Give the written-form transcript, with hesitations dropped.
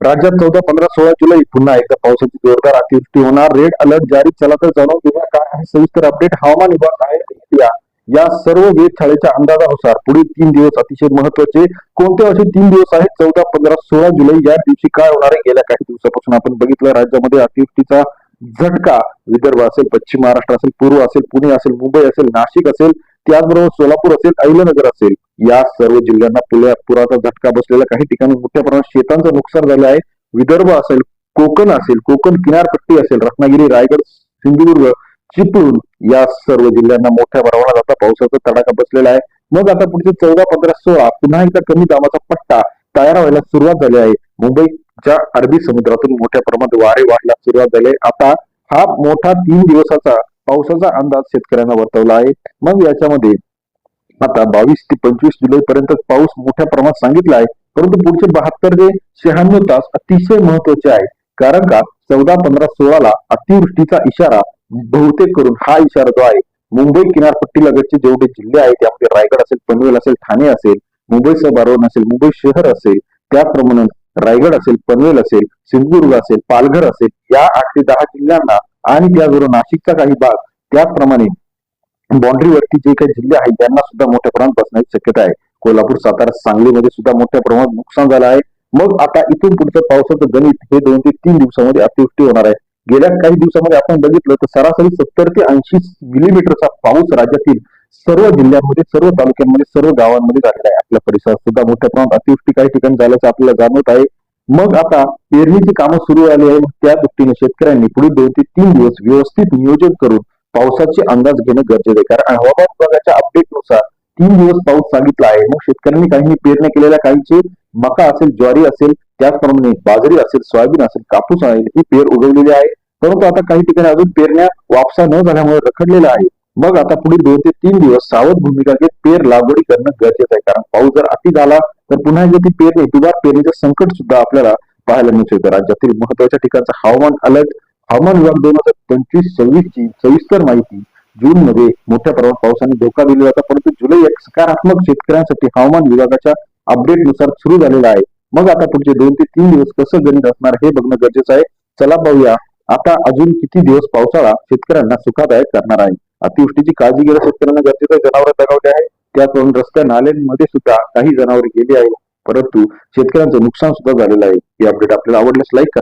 राज्यात 14, 15, 16 जुलै पुन्हा एकदा पावसाची जोरदार अतिवृष्टी होणार. रेड अलर्ट जारी. चला तर जाणून घेऊया काय आहे सविस्तर अपडेट. हवामान विभाग आहे इंडिया या सर्व वेधशाळेच्या अंदाजानुसार पुढील 3 दिवस अतिशय महत्वाचे. कोणते असे 3 दिवस आहेत? 14, 15, 16 जुलै या दिवशी काय होणार आहे? गेल्या काही दिवसापासून आपण बघितलं राज्यामध्ये अतिवृष्टीचा झटका. विदर्भ असेल, पश्चिम महाराष्ट्र असेल, पूर्व असेल, पुणे असेल, मुंबई असेल, नाशिक असेल, त्याचबरोबर सोलापूर असेल, अहिल्यानगर असेल, या सर्व जिल्ह्यांना पुराचा झटका बसलेला. काही ठिकाणी मोठ्या प्रमाणात शेतांचं नुकसान झालं आहे. विदर्भ असेल, कोकण असेल, कोकण किनारपट्टी असेल, रत्नागिरी, रायगड, सिंधुदुर्ग, चिपळूण या सर्व जिल्ह्यांना मोठ्या प्रमाणात आता पावसाचा तडाखा बसलेला आहे. मग आता पुढचे 14, 15, 16 पुन्हा एकदा कमी दाबाचा पट्टा तयार व्हायला सुरुवात झाली आहे. मुंबईच्या अरबी समुद्रातून मोठ्या प्रमाणात वारे वाहायला सुरुवात झाली. आता हा मोठा 3 दिवसाचा पावसाचा अंदाज शेतकऱ्यांना वर्तवला आहे. मग याच्यामध्ये आता 22 ते 25 जुलै पर्यंत पाऊस मोठ्या प्रमाणात सांगितला आहे. परंतु पुढचे 72 ते 96 तास अतिशय महत्वाचे आहे. कारण का 14, 15, 16 ला अतिवृष्टीचा इशारा बहुतेक करून हा इशारा जो आहे मुंबई किनारपट्टी लगतचे जेवढे जिल्हे आहेत त्यामध्ये रायगड असेल, पनवेल असेल, ठाणे असेल, मुंबईसह बारोन असेल, मुंबई शहर असेल, त्याचप्रमाणे रायगड असेल, पनवेल असेल, सिंधुदुर्ग असेल, पालघर असेल, या 8 ते 10 जिल्ह्यांना आणि त्याचबरोबर नाशिकचा काही भाग, त्याचप्रमाणे बाउंड्रीवरती जे काही जिल्हे आहेत त्यांना सुद्धा मोठ्या प्रमाणात बसण्याची शक्यता आहे. कोल्हापूर, सातारा, सांगलीमध्ये सुद्धा मोठ्या प्रमाणात नुकसान झालं आहे. मग आता इथून पुढचं पावसाचं गणित हे 2 ते 3 दिवसामध्ये अतिवृष्टी होणार आहे. गेल्या काही दिवसामध्ये आपण बघितलं तर सरासरी 70 ते 80 मिलीमीटरचा पाऊस राज्यातील सर्व जिल्ह्यांमध्ये, सर्व तालुक्यांमध्ये, सर्व गावांमध्ये झालेला आहे. आपल्या परिसरात सुद्धा मोठ्या प्रमाणात अतिवृष्टी काही ठिकाणी झाल्याचं आपल्याला जाणवत आहे. मग आता पेरणीची कामं सुरू झाली आहे. त्या दृष्टीने शेतकऱ्यांनी पुढील 2 ते 3 दिवस व्यवस्थित नियोजन करून पावसाचे अंदाज घेणं गरजेचं आहे. कारण हवामान विभागाच्या अपडेटनुसार 3 दिवस पाऊस सांगितला आहे. मग शेतकऱ्यांनी काही पेरण्या केलेल्या, काहींचे मका असेल, ज्वारी असेल, त्याचप्रमाणे बाजरी असेल, सोयाबीन असेल, कापूस आहे, ही पेर उगवलेली आहे. परंतु आता काही ठिकाणी अजून पेरण्या वापसा न झाल्यामुळे रखडलेल्या आहे. मग आता पुढील 2 ते 3 दिवस सावध भूमिका घेत पेर लागवडी करणं गरजेचं आहे. कारण पाऊस जर अति झाला तर पुन्हा एकदा ती पेरणी, दुबार पेरणीचं संकट सुद्धा आपल्याला पाहायला मिळतं. राज्यातील महत्वाच्या ठिकाणचा हवामान अलर्ट. हवामान विभाग 2025-26 ची सविस्तर माहिती. जून मध्ये मोठ्या प्रमाणात पावसाने धोका दिला होता, परंतु जुलै एक सकारात्मक शेतकऱ्यांसाठी हवामान विभागाच्या अपडेट नुसार सुरू झालेला आहे. मग आता पुढचे 2 ते 3 दिवस कसं गणित असणार हे बघणं गरजेचं आहे. चला पाहूया आता अजून किती दिवस पावसाळा शेतकऱ्यांना सुखदायक करणार आहे. अतिवृष्टीची काळजी घेणं शेतकऱ्यांना गरजेचं आहे. जनावर दगावले आहे, त्याचप्रमाणे रस्त्या नाल्यांमध्ये सुद्धा काही जनावरे गेली आहे, परंतु शेतकऱ्यांचं नुकसान सुद्धा झालेलं आहे. ही अपडेट आपल्याला आवडल्यास लाईक करा.